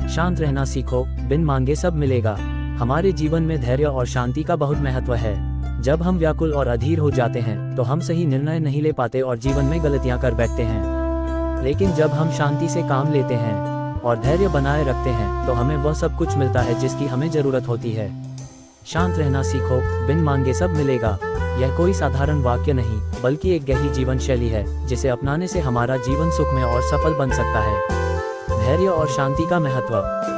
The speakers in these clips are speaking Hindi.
शांत रहना सीखो, बिन मांगे सब मिलेगा। हमारे जीवन में धैर्य और शांति का बहुत महत्व है। जब हम व्याकुल और अधीर हो जाते हैं तो हम सही निर्णय नहीं ले पाते और जीवन में गलतियां कर बैठते हैं। लेकिन जब हम शांति से काम लेते हैं और धैर्य बनाए रखते हैं तो हमें वह सब कुछ मिलता है जिसकी हमें जरूरत होती है। शांत रहना सीखो, बिन मांगे सब मिलेगा। यह कोई साधारण वाक्य नहीं बल्कि एक गहरी जीवन शैली है जिसे अपनाने से हमारा जीवन सुखमय और सफल बन सकता है। धैर्य और शांति का महत्व।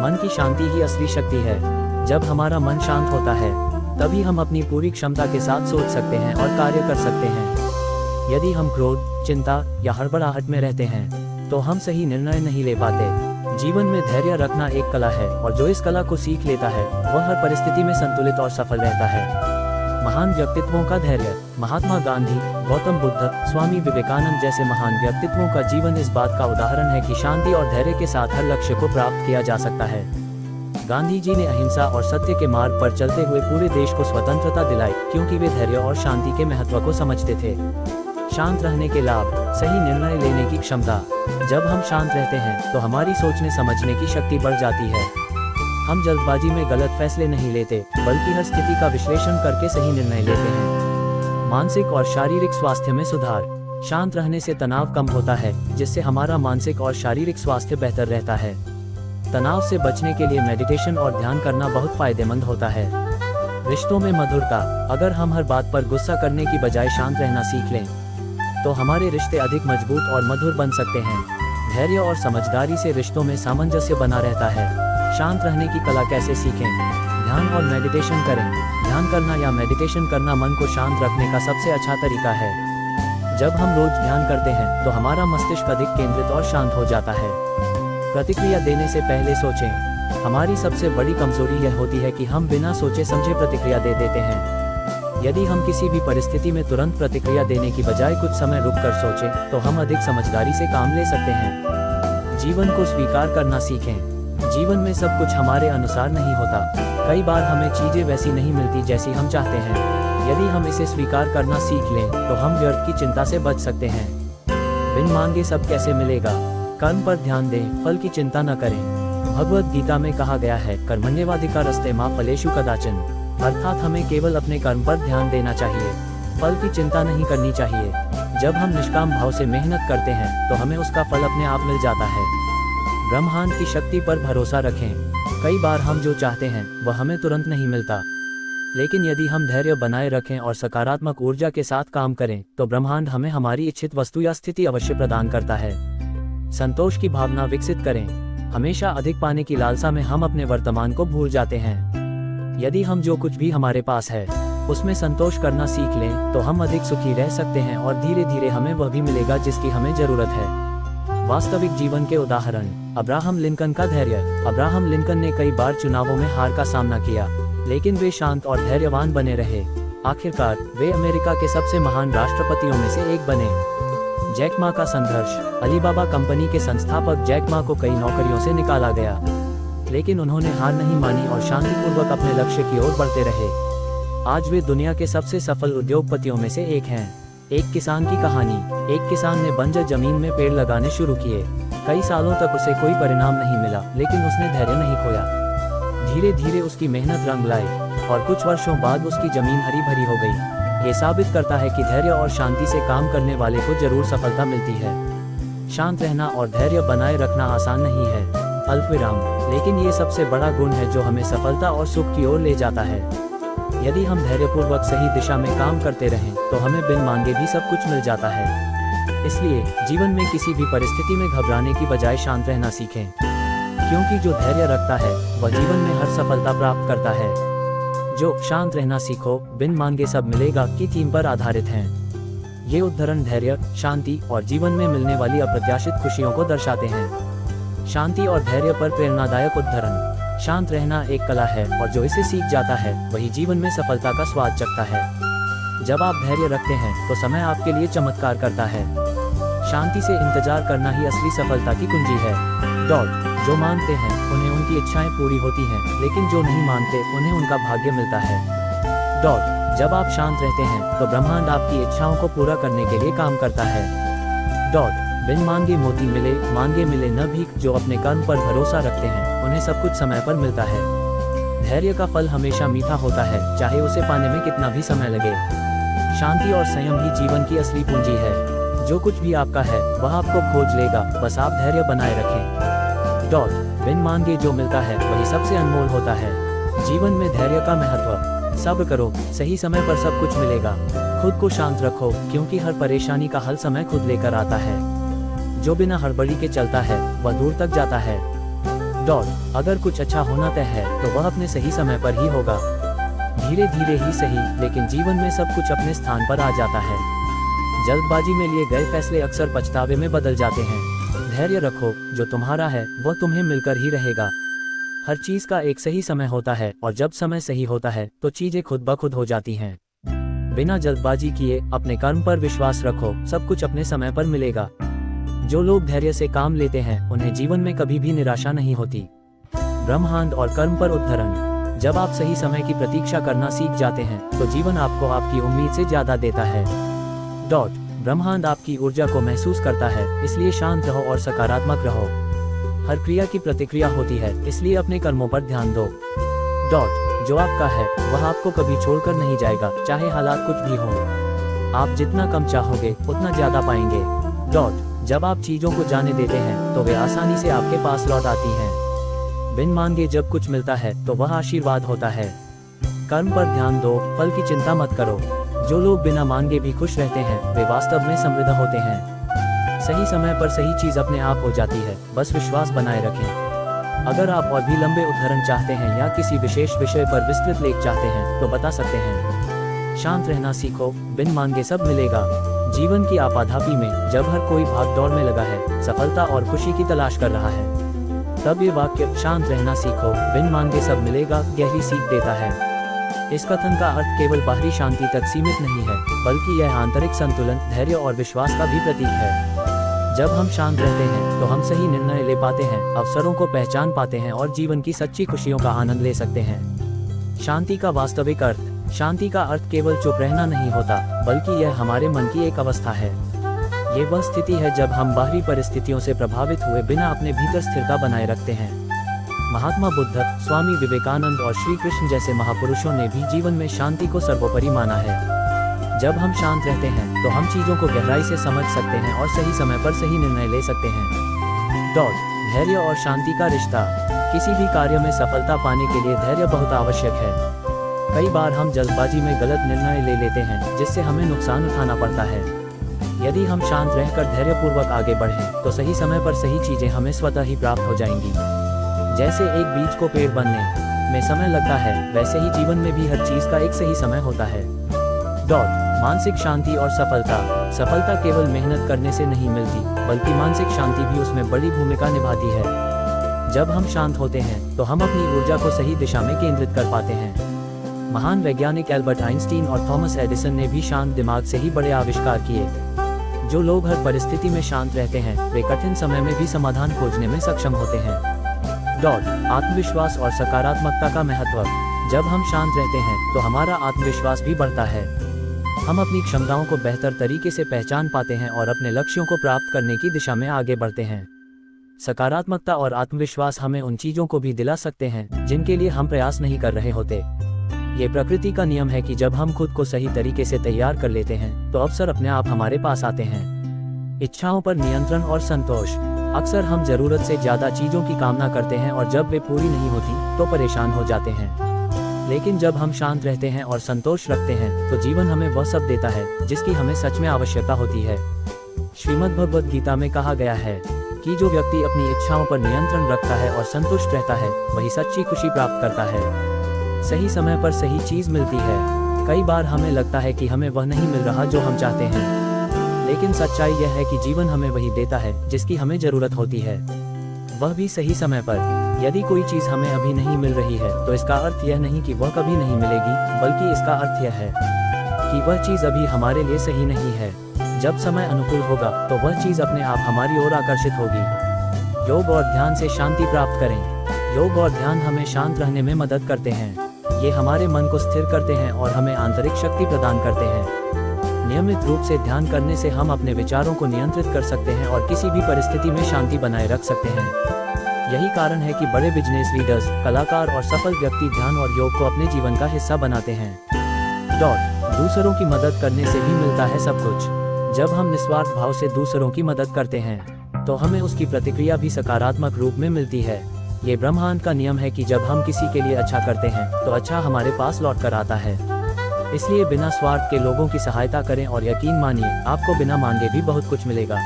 मन की शांति ही असली शक्ति है। जब हमारा मन शांत होता है तभी हम अपनी पूरी क्षमता के साथ सोच सकते हैं और कार्य कर सकते हैं। यदि हम क्रोध, चिंता या हड़बड़ाहट में रहते हैं तो हम सही निर्णय नहीं ले पाते। जीवन में धैर्य रखना एक कला है और जो इस कला को सीख लेता है वह हर परिस्थिति में संतुलित और सफल रहता है। महान व्यक्तित्वों का धैर्य। महात्मा गांधी, गौतम बुद्ध, स्वामी विवेकानंद जैसे महान व्यक्तित्वों का जीवन इस बात का उदाहरण है कि शांति और धैर्य के साथ हर लक्ष्य को प्राप्त किया जा सकता है। गांधी जी ने अहिंसा और सत्य के मार्ग पर चलते हुए पूरे देश को स्वतंत्रता दिलाई क्योंकि वे धैर्य और शांति के महत्व को समझते थे। शांत रहने के लाभ। सही निर्णय लेने की क्षमता। जब हम शांत रहते हैं तो हमारी सोचने समझने की शक्ति बढ़ जाती है। हम जल्दबाजी में गलत फैसले नहीं लेते बल्कि हर स्थिति का विश्लेषण करके सही निर्णय लेते हैं। मानसिक और शारीरिक स्वास्थ्य में सुधार। शांत रहने से तनाव कम होता है जिससे हमारा मानसिक और शारीरिक स्वास्थ्य बेहतर रहता है। तनाव से बचने के लिए मेडिटेशन और ध्यान करना बहुत फायदेमंद होता है। रिश्तों में मधुरता। अगर हम हर बात पर गुस्सा करने की बजाय शांत रहना सीख लें तो हमारे रिश्ते अधिक मजबूत और मधुर बन सकते हैं। धैर्य और समझदारी से रिश्तों में सामंजस्य बना रहता है। शांत रहने की कला कैसे सीखें? ध्यान और मेडिटेशन करें। ध्यान करना या मेडिटेशन करना मन को शांत रखने का सबसे अच्छा तरीका है। जब हम रोज ध्यान करते हैं तो हमारा मस्तिष्क अधिक केंद्रित और शांत हो जाता है। प्रतिक्रिया देने से पहले सोचें। हमारी सबसे बड़ी कमजोरी यह होती है कि हम बिना सोचे समझे प्रतिक्रिया दे देते हैं। यदि हम किसी भी परिस्थिति में तुरंत प्रतिक्रिया देने की बजाय कुछ समय रुककर सोचें तो हम अधिक समझदारी से काम ले सकते हैं। जीवन को स्वीकार करना सीखें। जीवन में सब कुछ हमारे अनुसार नहीं होता। कई बार हमें चीजें वैसी नहीं मिलती जैसी हम चाहते हैं। यदि हम इसे स्वीकार करना सीख लें तो हम व्यर्थ की चिंता से बच सकते हैं। बिन मांगे सब कैसे मिलेगा? कर्म पर ध्यान दें, फल की चिंता न करें। भगवद गीता में कहा गया है, कर्मण्येवाधिकारस्ते मा फलेषु कदाचन। अर्थात हमें केवल अपने कर्म पर ध्यान देना चाहिए, फल की चिंता नहीं करनी चाहिए। जब हम निष्काम भाव से मेहनत करते हैं तो हमें उसका फल अपने आप मिल जाता है। ब्रह्मांड की शक्ति पर भरोसा रखें। कई बार हम जो चाहते हैं वह हमें तुरंत नहीं मिलता, लेकिन यदि हम धैर्य बनाए रखें और सकारात्मक ऊर्जा के साथ काम करें तो ब्रह्मांड हमें हमारी इच्छित वस्तु या स्थिति अवश्य प्रदान करता है। संतोष की भावना विकसित करें। हमेशा अधिक पाने की लालसा में हम अपने वर्तमान को भूल जाते हैं। यदि हम जो कुछ भी हमारे पास है उसमें संतोष करना सीख लें तो हम अधिक सुखी रह सकते हैं और धीरे धीरे हमें वह भी मिलेगा जिसकी हमें जरूरत है। वास्तविक जीवन के उदाहरण। अब्राहम लिंकन का धैर्य। अब्राहम लिंकन ने कई बार चुनावों में हार का सामना किया, लेकिन वे शांत और धैर्यवान बने रहे। आखिरकार वे अमेरिका के सबसे महान राष्ट्रपतियों में से एक बने। जैक मा का संघर्ष। अलीबाबा कंपनी के संस्थापक जैक मा को कई नौकरियों से निकाला गया, लेकिन उन्होंने हार नहीं मानी और शांतिपूर्वक अपने लक्ष्य की ओर बढ़ते रहे। आज वे दुनिया के सबसे सफल उद्योगपतियों में से एक हैं। एक किसान की कहानी। एक किसान ने बंजर जमीन में पेड़ लगाने शुरू किए। कई सालों तक उसे कोई परिणाम नहीं मिला, लेकिन उसने धैर्य नहीं खोया। धीरे धीरे उसकी मेहनत रंग लाई और कुछ वर्षों बाद उसकी जमीन हरी भरी हो गई। ये साबित करता है कि धैर्य और शांति से काम करने वाले को जरूर सफलता मिलती है। शांत रहना और धैर्य बनाए रखना आसान नहीं है, अल्पविराम, लेकिन ये सबसे बड़ा गुण है जो हमें सफलता और सुख की ओर ले जाता है। यदि हम धैर्यपूर्वक सही दिशा में काम करते रहें तो हमें बिन मांगे भी सब कुछ मिल जाता है। इसलिए जीवन में किसी भी परिस्थिति में घबराने की बजाय शांत रहना सीखें, क्योंकि जो धैर्य रखता है वह जीवन में हर सफलता प्राप्त करता है। जो शांत रहना सीखो, बिन मांगे सब मिलेगा की थीम पर आधारित हैं। ये उद्धरण धैर्य, शांति और जीवन में मिलने वाली अप्रत्याशित खुशियों को दर्शाते हैं। शांति और धैर्य पर प्रेरणादायक उद्धरण। शांत रहना एक कला है और जो इसे सीख जाता है वही जीवन में सफलता का स्वाद चखता है। जब आप धैर्य रखते हैं तो समय आपके लिए चमत्कार करता है। शांति से इंतजार करना ही असली सफलता की कुंजी है। जो मानते हैं उन्हें उनकी इच्छाएं पूरी होती हैं, लेकिन जो नहीं मानते उन्हें उनका भाग्य मिलता है। जब आप शांत रहते हैं तो ब्रह्मांड आपकी इच्छाओं को पूरा करने के लिए काम करता है। बिन मांगे मोती मिले, मांगे मिले न भीख। जो अपने कर्म पर भरोसा रखते हैं उन्हें सब कुछ समय पर मिलता है। धैर्य का फल हमेशा मीठा होता है, चाहे उसे पाने में कितना भी समय लगे। शांति और संयम ही जीवन की असली पूंजी है। जो कुछ भी आपका है वह आपको खोज लेगा, बस आप धैर्य बनाए रखें। बिन मांगे जो मिलता है वही सबसे अनमोल होता है। जीवन में धैर्य का महत्व। सब्र करो, सही समय पर सब कुछ मिलेगा। खुद को शांत रखो, क्योंकि हर परेशानी का हल समय खुद लेकर आता है। जो बिना हड़बड़ी के चलता है वह दूर तक जाता है। अगर कुछ अच्छा होना तय है तो वह अपने सही समय पर ही होगा। धीरे धीरे ही सही, लेकिन जीवन में सब कुछ अपने स्थान पर आ जाता है। जल्दबाजी में लिए गए फैसले अक्सर पछतावे में बदल जाते हैं। धैर्य रखो, जो तुम्हारा है वह तुम्हें मिलकर ही रहेगा। हर चीज का एक सही समय होता है, और जब समय सही होता है तो चीजें खुद ब खुद हो जाती हैं। बिना जल्दबाजी किए अपने कर्म पर विश्वास रखो, सब कुछ अपने समय पर मिलेगा। जो लोग धैर्य से काम लेते हैं उन्हें जीवन में कभी भी निराशा नहीं होती। ब्रह्मांड और कर्म पर उद्धरण। जब आप सही समय की प्रतीक्षा करना सीख जाते हैं तो जीवन आपको आपकी उम्मीद से ज्यादा देता है। ब्रह्मांड आपकी ऊर्जा को महसूस करता है, इसलिए शांत रहो और सकारात्मक रहो। हर क्रिया की प्रतिक्रिया होती है, इसलिए अपने कर्मों पर ध्यान दो। जो आपका है वह आपको कभी छोड़कर नहीं जाएगा, चाहे हालात कुछ भी हो। आप जितना कम चाहोगे उतना ज्यादा पाएंगे। जब आप चीजों को जाने देते हैं तो वे आसानी से आपके पास लौट आती हैं। बिन मांगे जब कुछ मिलता है तो वह आशीर्वाद होता है। कर्म पर ध्यान दो, फल की चिंता मत करो। जो लोग बिना मांगे भी खुश रहते हैं वे वास्तव में समृद्ध होते हैं। सही समय पर सही चीज अपने आप हो जाती है, बस विश्वास बनाए रखें। अगर आप और भी लंबे उदाहरण चाहते हैं या किसी विशेष विषय पर विस्तृत लेख चाहते हैं तो बता सकते हैं। शांत रहना सीखो, बिन मांगे सब मिलेगा। जीवन की आपाधापी में जब हर कोई भाग दौड़ में लगा है, सफलता और खुशी की तलाश कर रहा है, तब ये वाक्य शांत रहना सीखो, बिन मांगे सब मिलेगा गहरी सीख देता है। इस कथन का अर्थ केवल बाहरी शांति तक सीमित नहीं है, बल्कि यह आंतरिक संतुलन, धैर्य और विश्वास का भी प्रतीक है। जब हम शांत रहते हैं तो हम सही निर्णय ले पाते हैं, अवसरों को पहचान पाते हैं और जीवन की सच्ची खुशियों का आनंद ले सकते हैं। शांति का वास्तविक अर्थ। शांति का अर्थ केवल चुप रहना नहीं होता, बल्कि यह हमारे मन की एक अवस्था है। ये वह स्थिति है जब हम बाहरी परिस्थितियों से प्रभावित हुए बिना अपने भीतर स्थिरता बनाए रखते हैं। महात्मा बुद्ध, स्वामी विवेकानंद और श्री कृष्ण जैसे महापुरुषों ने भी जीवन में शांति को सर्वोपरि माना है। जब हम शांत रहते हैं तो हम चीजों को गहराई से समझ सकते हैं और सही समय पर सही निर्णय ले सकते हैं। धैर्य और शांति का रिश्ता। किसी भी कार्य में सफलता पाने के लिए धैर्य बहुत आवश्यक है। कई बार हम जल्दबाजी में गलत निर्णय ले लेते हैं, जिससे हमें नुकसान उठाना पड़ता है। यदि हम शांत रहकर धैर्यपूर्वक आगे बढ़ें तो सही समय पर सही चीजें हमें स्वतः ही प्राप्त हो जाएंगी। जैसे एक बीज को पेड़ बनने में समय लगता है, वैसे ही जीवन में भी हर चीज का एक सही समय होता है। मानसिक शांति और सफलता। सफलता केवल मेहनत करने से नहीं मिलती, बल्कि मानसिक शांति भी उसमें बड़ी भूमिका निभाती है। जब हम शांत होते हैं तो हम अपनी ऊर्जा को सही दिशा में केंद्रित कर पाते हैं। महान वैज्ञानिक एल्बर्ट आइंस्टीन और थॉमस एडिसन ने भी शांत दिमाग से ही बड़े आविष्कार किए। जो लोग हर परिस्थिति में शांत रहते हैं वे कठिन समय में भी समाधान खोजने में सक्षम होते हैं। आत्मविश्वास और सकारात्मकता का महत्व। जब हम शांत रहते हैं तो हमारा आत्मविश्वास भी बढ़ता है। हम अपनी क्षमताओं को बेहतर तरीके से पहचान पाते हैं और अपने लक्ष्यों को प्राप्त करने की दिशा में आगे बढ़ते हैं। सकारात्मकता और आत्मविश्वास हमें उन चीजों को भी दिला सकते हैं जिनके लिए हम प्रयास नहीं कर रहे होते। ये प्रकृति का नियम है कि जब हम खुद को सही तरीके से तैयार कर लेते हैं तो अवसर अपने आप हमारे पास आते हैं। इच्छाओं पर नियंत्रण और संतोष। अक्सर हम जरूरत से ज्यादा चीजों की कामना करते हैं और जब वे पूरी नहीं होती तो परेशान हो जाते हैं। लेकिन जब हम शांत रहते हैं और संतोष रखते हैं तो जीवन हमें वह सब देता है जिसकी हमें सच में आवश्यकता होती है। श्रीमद् भगवद गीता में कहा गया है कि जो व्यक्ति अपनी इच्छाओं पर नियंत्रण रखता है और संतुष्ट रहता है वही सच्ची खुशी प्राप्त करता है। सही समय पर सही चीज मिलती है। कई बार हमें लगता है कि हमें वह नहीं मिल रहा जो हम चाहते हैं, लेकिन सच्चाई यह है कि जीवन हमें वही देता है जिसकी हमें जरूरत होती है, वह भी सही समय पर। यदि कोई चीज हमें अभी नहीं मिल रही है तो इसका अर्थ यह नहीं कि वह कभी नहीं मिलेगी, बल्कि इसका अर्थ यह है कि वह चीज अभी हमारे लिए सही नहीं है। जब समय अनुकूल होगा तो वह चीज अपने आप हमारी ओर आकर्षित होगी। योग और ध्यान से शांति प्राप्त करें। योग और ध्यान हमें शांत रहने में मदद करते हैं। ये हमारे मन को स्थिर करते हैं और हमें आंतरिक शक्ति प्रदान करते हैं। नियमित रूप से ध्यान करने से हम अपने विचारों को नियंत्रित कर सकते हैं और किसी भी परिस्थिति में शांति बनाए रख सकते हैं। यही कारण है कि बड़े बिजनेस लीडर्स, कलाकार और सफल व्यक्ति ध्यान और योग को अपने जीवन का हिस्सा बनाते हैं। दूसरों की मदद करने से भी मिलता है सब कुछ। जब हम निस्वार्थ भाव से दूसरों की मदद करते हैं तो हमें उसकी प्रतिक्रिया भी सकारात्मक रूप में मिलती है। ये ब्रह्मांड का नियम है कि जब हम किसी के लिए अच्छा करते हैं तो अच्छा हमारे पास लौट कर आता है। इसलिए बिना स्वार्थ के लोगों की सहायता करें और यकीन मानिए आपको बिना मांगे भी बहुत कुछ मिलेगा।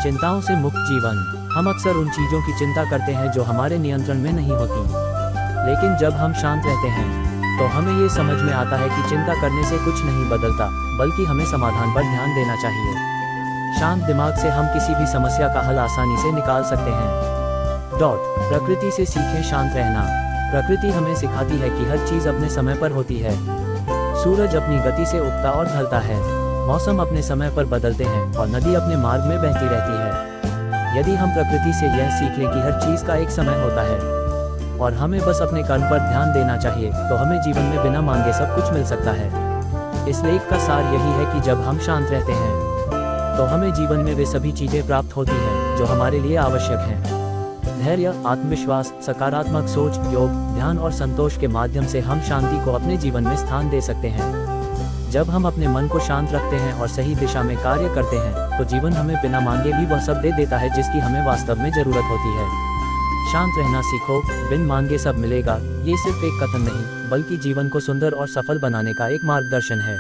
चिंताओं से मुक्त जीवन। हम अक्सर उन चीज़ों की चिंता करते हैं जो हमारे नियंत्रण में नहीं होती, लेकिन जब हम शांत रहते हैं तो हमें ये समझ में आता है कि चिंता करने से कुछ नहीं बदलता, बल्कि हमें समाधान पर ध्यान देना चाहिए। शांत दिमाग से हम किसी भी समस्या का हल आसानी से निकाल सकते हैं। प्रकृति से सीखें शांत रहना। प्रकृति हमें सिखाती है कि हर चीज़ अपने समय पर होती है। सूरज अपनी गति से उगता और ढलता है, मौसम अपने समय पर बदलते हैं और नदी अपने मार्ग में बहती रहती है। यदि हम प्रकृति से यह सीख लें कि हर चीज़ का एक समय होता है और हमें बस अपने कर्म पर ध्यान देना चाहिए, तो हमें जीवन में बिना मांगे सब कुछ मिल सकता है। इस लेख का सार यही है कि जब हम शांत रहते हैं तो हमें जीवन में वे सभी चीज़ें प्राप्त होती हैं जो हमारे लिए आवश्यक हैं। धैर्य, आत्मविश्वास, सकारात्मक सोच, योग, ध्यान और संतोष के माध्यम से हम शांति को अपने जीवन में स्थान दे सकते हैं। जब हम अपने मन को शांत रखते हैं और सही दिशा में कार्य करते हैं तो जीवन हमें बिना मांगे भी वह सब दे देता है जिसकी हमें वास्तव में जरूरत होती है। शांत रहना सीखो, बिन मांगे सब मिलेगा। ये सिर्फ एक कथन नहीं, बल्कि जीवन को सुंदर और सफल बनाने का एक मार्गदर्शन है।